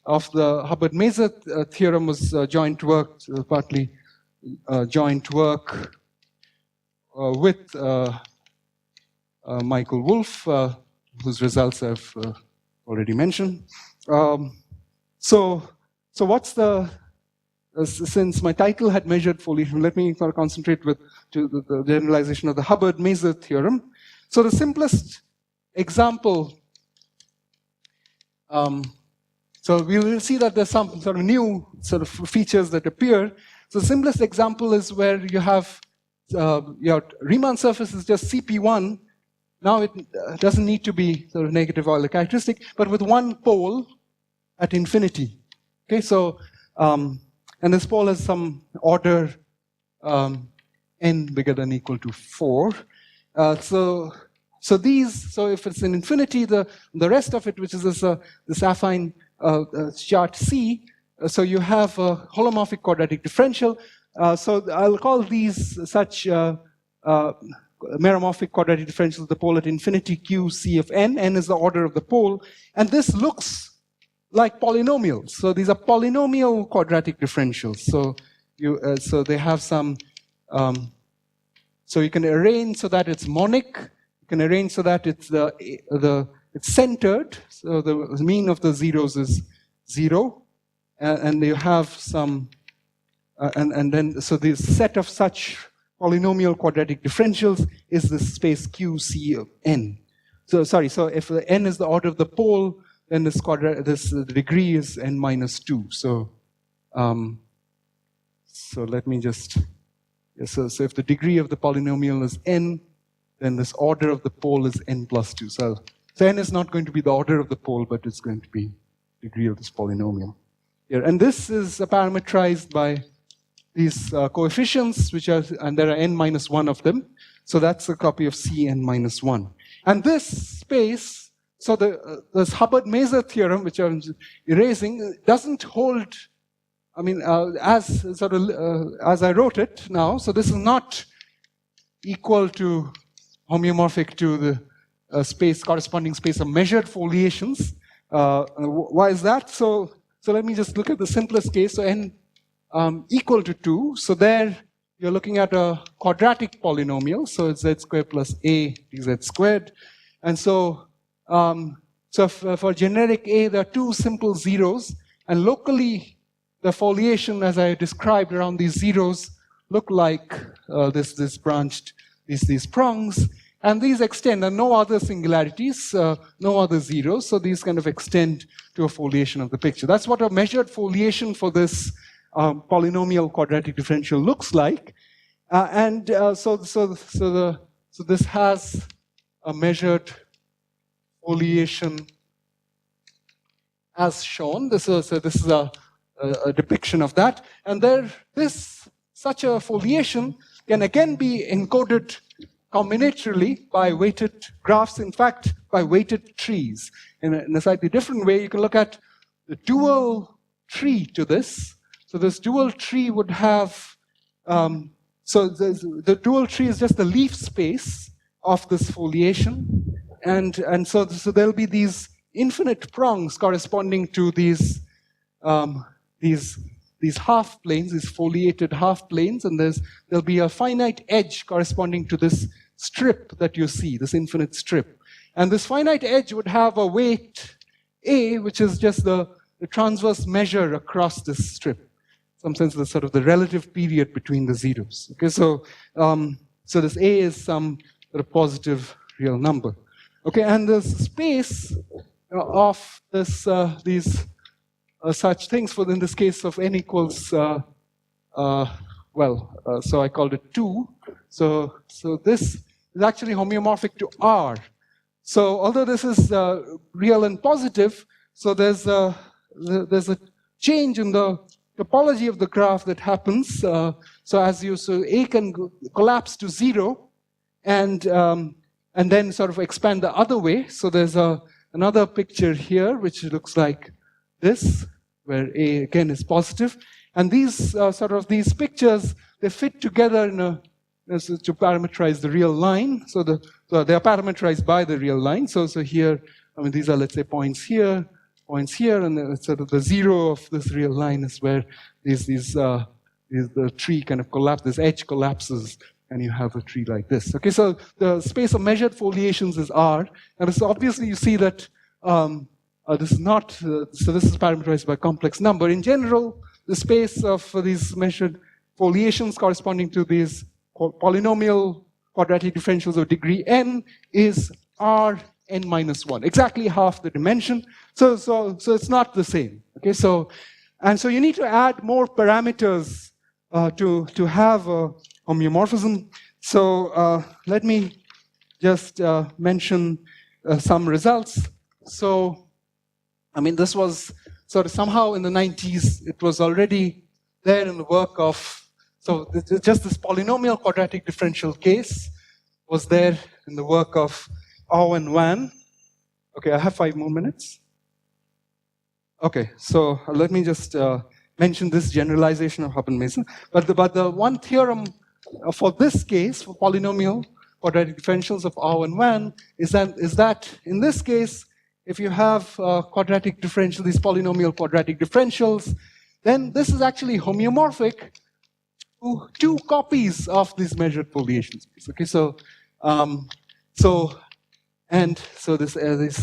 of the Hubbard-Masar theorem was joint work, partly joint work with Michael Wolff, whose results I've already mentioned. So what's the, since my title had measured foliation, let me sort of concentrate to the generalization of the Hubbard-Masar theorem. So the simplest example, so we will see that there's some sort of new sort of features that appear. So the simplest example is where you have your Riemann surface is just CP1. Now it doesn't need to be sort of negative Euler characteristic, but with one pole at infinity. Okay, so and this pole has some order n bigger than or equal to 4. So if it's in infinity, the rest of it, which is this affine chart C, so you have a holomorphic quadratic differential. So I'll call these such meromorphic quadratic differentials, the pole at infinity Q C of n. N is the order of the pole, and this looks like polynomials. So these are polynomial quadratic differentials. So so they have some. So you can arrange so that it's monic. You can arrange so that it's it's centered. So the mean of the zeros is 0, and you have some. And then so the set of such polynomial quadratic differentials is the space Q C of n. So sorry. So if the n is the order of the pole, then the degree is n minus 2. So so let me just. So if the degree of the polynomial is n, then this order of the pole is n plus 2. So n is not going to be the order of the pole, but it's going to be degree of this polynomial here. And this is parameterized by these coefficients, which are, and there are n minus 1 of them. So that's a copy of Cn minus 1. And this space, so this Hubbard-Masar theorem, which I'm erasing, doesn't hold. I mean, as I wrote it now, so this is not equal to homeomorphic to the corresponding space of measured foliations. Why is that? So let me just look at the simplest case. So n equal to 2. So there you're looking at a quadratic polynomial. So it's z squared plus a dz squared. And so for generic a, there are two simple zeros, and locally the foliation, as I described around these zeros, look like this branched, these prongs, and these extend. There are no other singularities, no other zeros, so these kind of extend to a foliation of the picture. That's what a measured foliation for this polynomial quadratic differential looks like, so this has a measured foliation as shown. This is a depiction of that, and such a foliation can again be encoded combinatorially by weighted graphs, in fact by weighted trees. In a slightly different way, you can look at the dual tree to this. So this dual tree would have, so the dual tree is just the leaf space of this foliation, and so there'll be these infinite prongs corresponding to these half planes, these foliated half planes, and there'll be a finite edge corresponding to this strip that you see, this infinite strip. And this finite edge would have a weight A, which is just the transverse measure across this strip. In some sense, the sort of the relative period between the zeros. Okay, so this A is some sort of positive real number. Okay, and the space of these such things, for in this case of n equals, so I called it 2. So this is actually homeomorphic to R. So although this is real and positive, so there's a change in the topology of the graph that happens. So A can collapse to 0, and then sort of expand the other way. So there's another picture here which looks like this, where A again is positive, And these these pictures, they fit together in to parameterize the real line. So they are parameterized by the real line. So here, I mean, these are, let's say, points here, and the zero of this real line is where the tree kind of collapses, this edge collapses, and you have a tree like this. Okay, so the space of measured foliations is R, and so obviously you see that this is not, so this is parameterized by complex number. In general, the space of these measured foliations corresponding to these polynomial quadratic differentials of degree n is R n minus 1, exactly half the dimension. So it's not the same. Okay, so you need to add more parameters to have a homeomorphism. So let me just mention some results. So, I mean, this was sort of somehow in the 90s, it was already there in the work of, so just this polynomial quadratic differential case was there in the work of An-Wan. Okay, I have 5 more minutes. Okay, so let me just mention this generalization of Hubbard-Masar. But the one theorem for this case, for polynomial quadratic differentials of An-Wan, is that in this case, if you have quadratic differential, these polynomial quadratic differentials, then this is actually homeomorphic to 2 copies of this measured foliation space. Okay, so this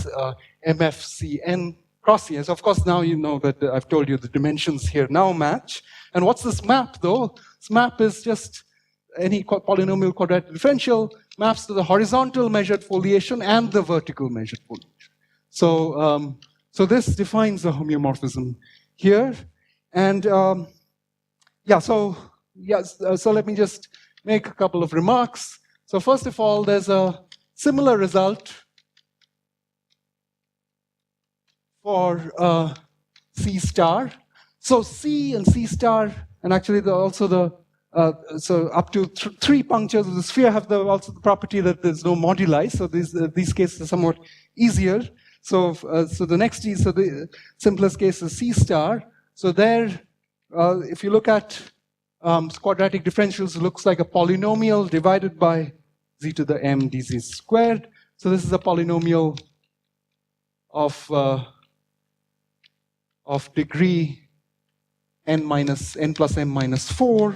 MFCN cross here. So of course now you know that I've told you the dimensions here now match. And what's this map though? This map is just any polynomial quadratic differential maps to the horizontal measured foliation and the vertical measured foliation. So this defines the homeomorphism here. And so let me just make a couple of remarks. So first of all, there's a similar result for C star. So C and C star, and actually so up to 3 punctures of the sphere have also the property that there's no moduli. So these cases are somewhat easier. So the next is, so the simplest case is C star. So there, if you look at quadratic differentials, it looks like a polynomial divided by z to the m dz squared. So this is a polynomial of degree n plus m minus 4.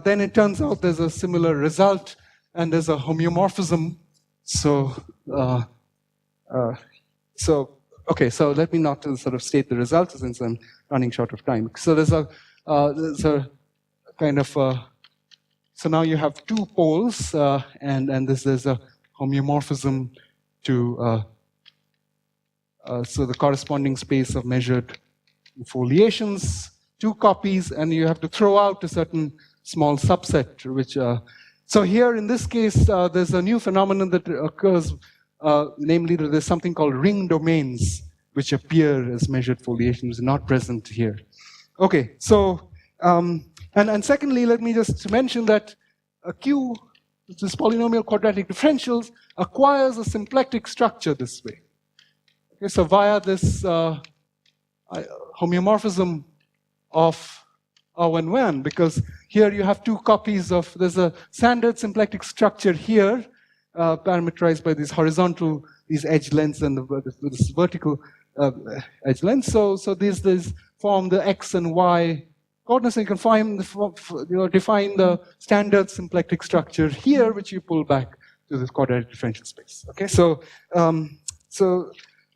Then it turns out there's a similar result, and there's a homeomorphism. So let me not sort of state the result since I'm running short of time. So there's a kind of so now you have 2 poles, and this is a homeomorphism to so the corresponding space of measured foliations, 2 copies, and you have to throw out a certain small subset, which so here in this case there's a new phenomenon that occurs, namely that there's something called ring domains which appear as measured foliations, not present here. Okay, so and secondly, let me just mention that a Q, which is polynomial quadratic differentials, acquires a symplectic structure this way. Okay, so via this homeomorphism of An-Wan, because here you have 2 copies of, there's a standard symplectic structure here, parameterized by these horizontal, these edge lengths and this vertical edge length. So these form the x and y coordinates, and you can define the standard symplectic structure here, which you pull back to this quadratic differential space. Okay, so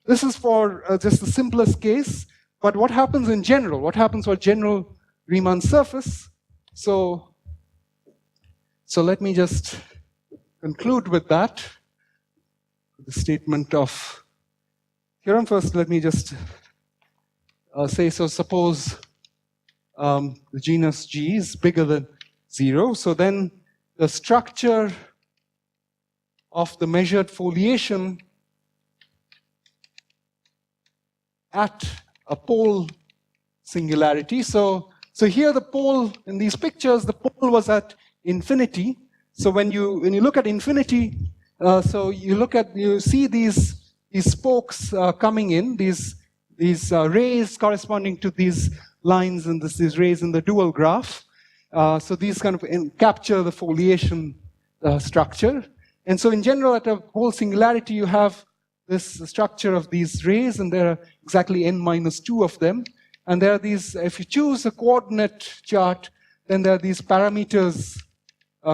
this is for just the simplest case. But what happens in general? What happens for general Riemann surface? So let me just conclude with that. The statement of theorem. First, let me just say, so suppose the genus G is bigger than 0. So then the structure of the measured foliation at a pole singularity. So here the pole in these pictures, the pole was at infinity. So when you look at infinity, so you see these spokes coming in, these rays corresponding to these lines and these rays in the dual graph. So these kind of capture the foliation structure. And so in general, at a whole singularity, you have this structure of these rays, and there are exactly n-2 of them. And there are these, if you choose a coordinate chart, then there are these parameters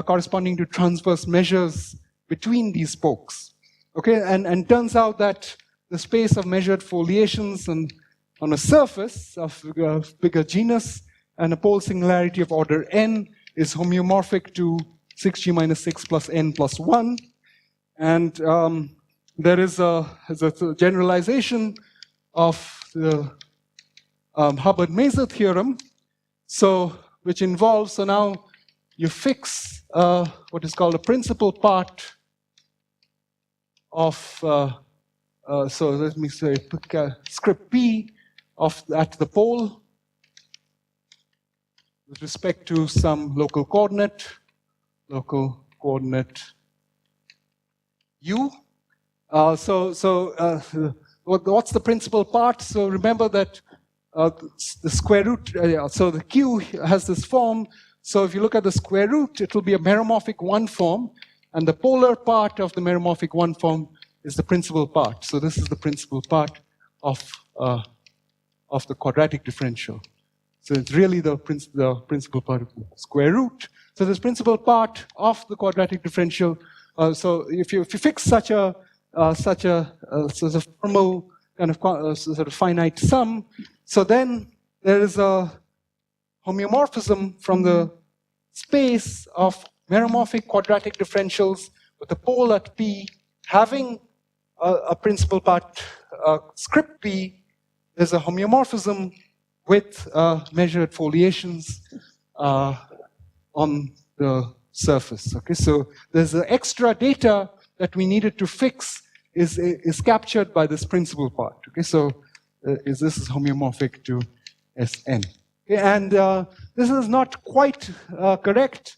corresponding to transverse measures between these spokes. Okay, and turns out that the space of measured foliations on a surface of bigger genus and a pole singularity of order n is homeomorphic to 6g minus 6 plus n plus 1. And there is a generalization of the Hubbard-Masar theorem, which involves, so now you fix what is called a principal part of, so let me say, script p at the pole with respect to some local coordinate u. What's the principal part? So remember that the square root, so the q has this form. So if you look at the square root, it will be a meromorphic 1 form, and the polar part of the meromorphic 1 form is the principal part. So this is the principal part of the quadratic differential. So it's really the principal part of the square root. So this principal part of the quadratic differential. So if you fix such a formal kind of sort of finite sum, so then there is a homeomorphism from the space of meromorphic quadratic differentials with a pole at P having a principal part script P. There's a homeomorphism with measured foliations on the surface. Okay, so there's the extra data that we needed to fix is captured by this principal part. Okay, so this is homeomorphic to Sn. Okay, and this is not quite correct.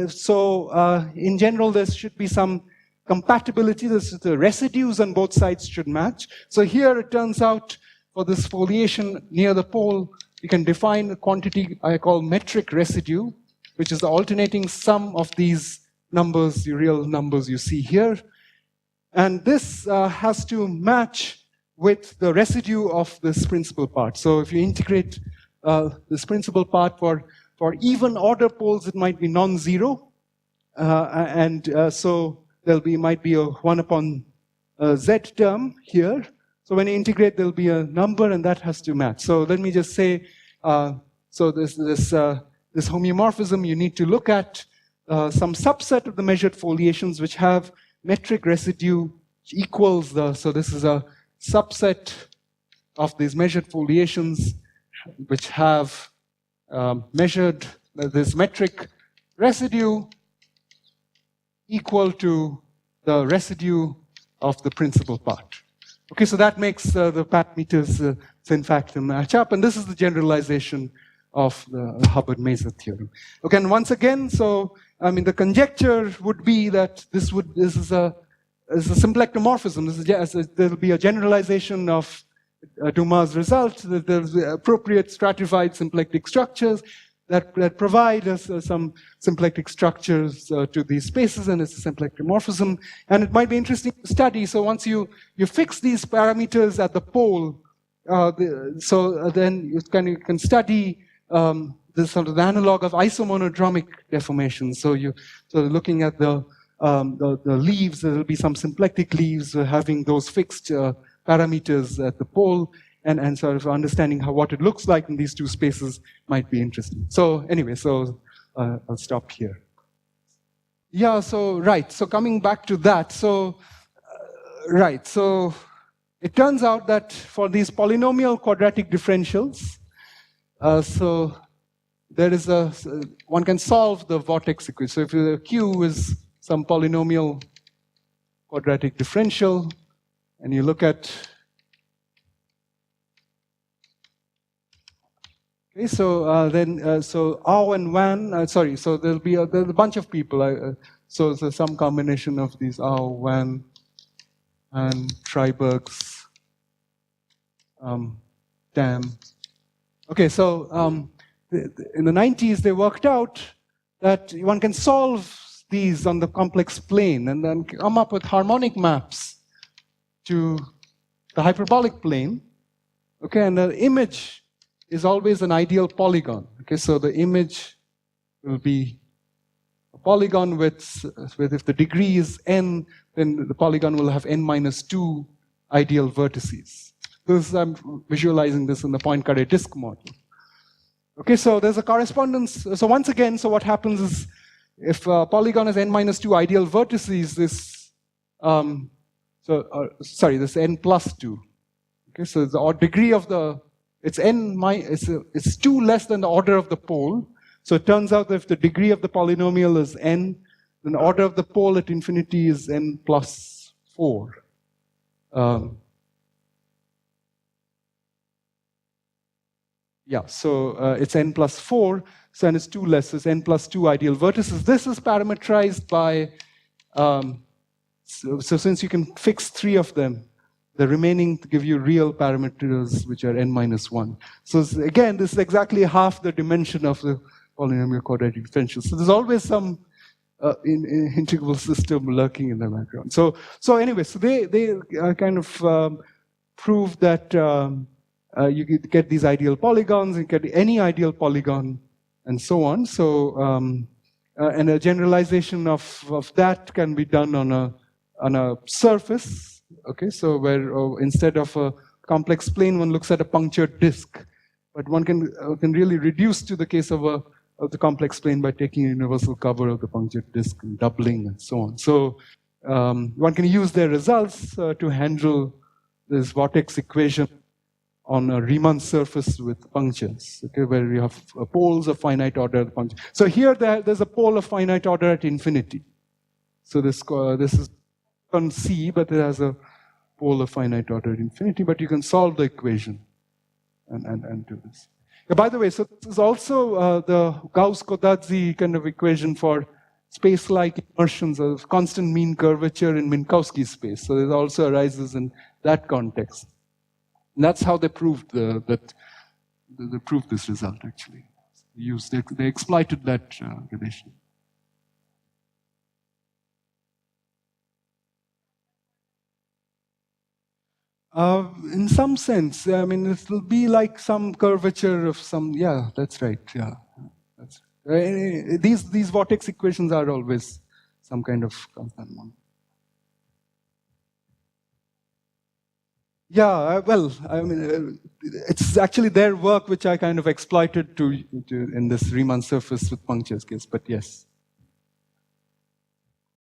So in general, there should be some compatibility. The residues on both sides should match. So here it turns out for this foliation near the pole, you can define a quantity I call metric residue, which is the alternating sum of these numbers, the real numbers you see here. And this has to match with the residue of this principal part. So if you integrate this principal part for even order poles, it might be non-zero. So might be a 1 upon z term here. So when you integrate, there'll be a number, and that has to match. So let me just say, so this homeomorphism, you need to look at some subset of the measured foliations which have metric residue equals so this is a subset of these measured foliations which have measured this metric residue equal to the residue of the principal part. Okay, so that makes the parameters in fact match up, and this is the generalization of the Hubbard-Masar theorem. Okay, and once again, so I mean the conjecture would be that this is a symplectomorphism. There will be a generalization of Dumas' result. That there's appropriate stratified symplectic structures that provide us some symplectic structures to these spaces, and it's a symplectomorphism. And it might be interesting to study. So once you fix these parameters at the pole, then you can study this sort of the analog of isomonodromic deformation. So looking at the leaves, there will be some symplectic leaves having those fixed parameters at the pole, and sort of understanding what it looks like in these two spaces might be interesting. So anyway, I'll stop here. Yeah, so coming back to that, so it turns out that for these polynomial quadratic differentials, so there is one can solve the vortex equation. So if the Q is some polynomial quadratic differential, and you look at, okay, so so An-Wan, so there's a bunch of people. So there's some combination of these An-Wan and Triberg's, Dam. Okay, so in the 90s, they worked out that one can solve these on the complex plane and then come up with harmonic maps to the hyperbolic plane. Okay, and the image is always an ideal polygon. Okay, so the image will be a polygon with if the degree is n, then the polygon will have n minus 2 ideal vertices. I'm visualizing this in the Poincaré disk model. Okay, so there's a correspondence. So once again, so what happens is if a polygon has n minus 2 ideal vertices, this this n plus 2. Okay, so the degree of the it's 2 less than the order of the pole. So it turns out that if the degree of the polynomial is n, then the order of the pole at infinity is n plus 4. So it's n plus 4, so n is 2 less, so it's n plus 2 ideal vertices. This is parametrized by, so since you can fix 3 of them, the remaining give you real parameters, which are n minus 1. So again, this is exactly half the dimension of the polynomial quadratic differential. So there's always some integrable system lurking in the background. So anyway, so they kind of prove that you get these ideal polygons, you get any ideal polygon, and so on. So and a generalization of that can be done on a surface. Okay, so where instead of a complex plane, one looks at a punctured disk, but one can really reduce to the case of the complex plane by taking a universal cover of the punctured disk and doubling and so on. So one can use their results to handle this vortex equation on a Riemann surface with punctures, okay, where you have poles of finite order. So here there's a pole of finite order at infinity. So this is on C, but it has a pole of finite order at infinity. But you can solve the equation and do this. Yeah, by the way, so this is also the Gauss-Kodadzi kind of equation for space-like immersions of constant mean curvature in Minkowski space. So it also arises in that context. And that's how they proved they proved this result, actually. They exploited that relation. In some sense, I mean, it will be like some curvature of some. Yeah, that's right. Yeah, that's right. These vortex equations are always some kind of constant one. Yeah, well, I mean, it's actually their work which I kind of exploited to in this Riemann surface with punctures case. But yes.